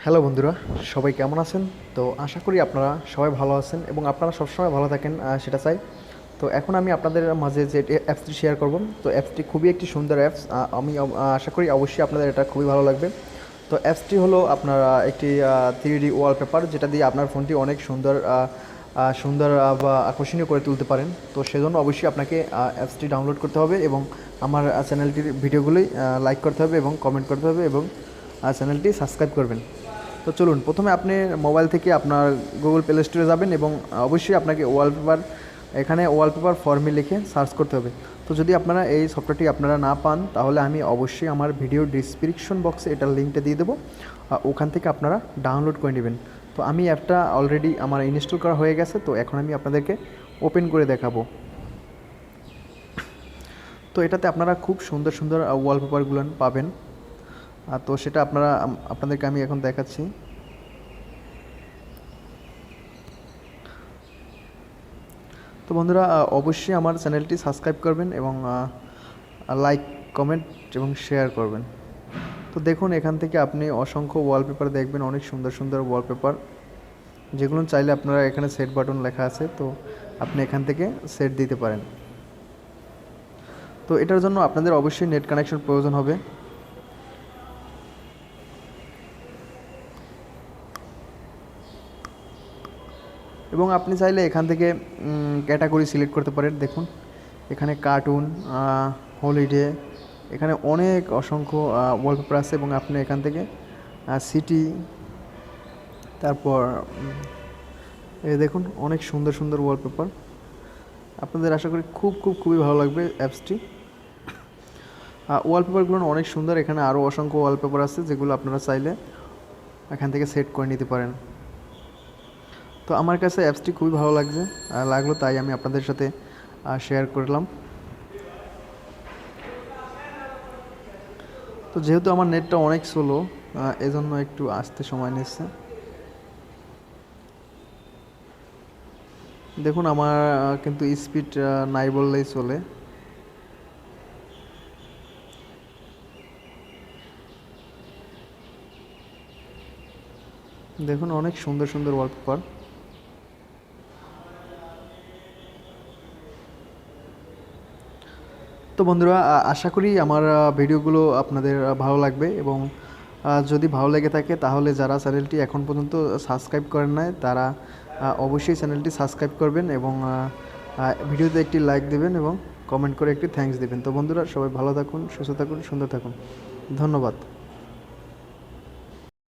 Hello বন্ধুরা, সবাই কেমন আছেন? তো আশা করি আপনারা সবাই ভালো আছেন এবং আপনারা সবসময় ভালো থাকেন, সেটা চাই। তো এখন আমি আপনাদের মাঝে যে অ্যাপসটি শেয়ার করব, তো অ্যাপসটি খুবই একটি সুন্দর অ্যাপস। আমি আশা করি অবশ্যই আপনাদের এটা খুবই ভালো লাগবে। তো অ্যাপসটি হলো আপনার একটি 3D ওয়ালপেপার, যেটা দিয়ে আপনার ফোনটি অনেক সুন্দর সুন্দর বা আকর্ষণীয় করে তুলতে পারেন। তো সেজন্য অবশ্যই আপনাকে অ্যাপসটি ডাউনলোড করতে হবে এবং আমার চ্যানেলটির ভিডিওগুলোই লাইক করতে হবে এবং কমেন্ট করতে হবে এবং চ্যানেলটি সাবস্ক্রাইব করবেন। তো চলুন, প্রথমে আপনি মোবাইল থেকে আপনার গুগল প্লে স্টোরে যাবেন এবং অবশ্যই আপনাকে ওয়ালপেপার, এখানে ওয়ালপেপার ফর্মে লিখে সার্চ করতে হবে। তো যদি আপনারা এই সফটওয়্যারটি আপনারা না পান, তাহলে আমি অবশ্যই আমার ভিডিও ডিসক্রিপশন বক্সে এটার লিঙ্কটা দিয়ে দেবো, ওখান থেকে আপনারা ডাউনলোড করে নেবেন। তো আমি অ্যাপটা অলরেডি আমার ইনস্টল করা হয়ে গেছে, তো এখন আমি আপনাদেরকে ওপেন করে দেখাবো। তো এটাতে আপনারা খুব সুন্দর সুন্দর ওয়ালপেপারগুলো পাবেন। তো সেটা আপনাদেরকে আমি এখন দেখাচ্ছি। তো বন্ধুরা, অবশ্যই আমার চ্যানেলটি সাবস্ক্রাইব করবেন এবং লাইক, কমেন্ট এবং শেয়ার করবেন। তো দেখুন, এখান থেকে আপনি অসংখ্য ওয়ালপেপার দেখবেন, অনেক সুন্দর সুন্দর ওয়ালপেপার, যেগুলো চাইলে আপনারা এখানে সেট বাটন লেখা আছে, তো আপনি এখান থেকে সেট দিতে পারেন। তো এটার জন্য আপনাদের অবশ্যই নেট কানেকশন প্রয়োজন হবে এবং আপনি চাইলে এখান থেকে ক্যাটাগরি সিলেক্ট করতে পারেন। দেখুন, এখানে কার্টুন, হলিডে, এখানে অনেক অসংখ্য ওয়ালপেপার আছে এবং আপনি এখান থেকে সিটি, তারপর এই দেখুন অনেক সুন্দর সুন্দর ওয়ালপেপার। আপনাদের আশা করি খুবই ভালো লাগবে অ্যাপসটি। ওয়ালপেপারগুলো অনেক সুন্দর, এখানে আরও অসংখ্য ওয়ালপেপার আছে যেগুলো আপনারা চাইলে এখান থেকে সেট করে নিতে পারেন। তো আমার কাছে অ্যাপসটি খুবই ভালো লাগলো, তাই আমি আপনাদের সাথে শেয়ার করলাম। তো যেহেতু আমার নেটটা অনেক স্লো, এজন্য একটু আসতে সময় নিচ্ছে। দেখুন, আমার কিন্তু স্পিড নাই বললেই চলে। দেখুন, অনেক সুন্দর সুন্দর ওয়ালপেপার। তো বন্ধুরা, আশা করি আমার ভিডিওগুলো আপনাদের ভালো লাগবে এবং যদি ভালো লেগে থাকে, তাহলে যারা চ্যানেলটি এখন পর্যন্ত সাবস্ক্রাইব করেন নাই, তারা অবশ্যই চ্যানেলটি সাবস্ক্রাইব করবেন এবং ভিডিওতে একটি লাইক দেবেন এবং কমেন্ট করে একটি থ্যাঙ্কস দেবেন। তো বন্ধুরা, সবাই ভালো থাকুন, সুস্থ থাকুন, সুন্দর থাকুন। ধন্যবাদ।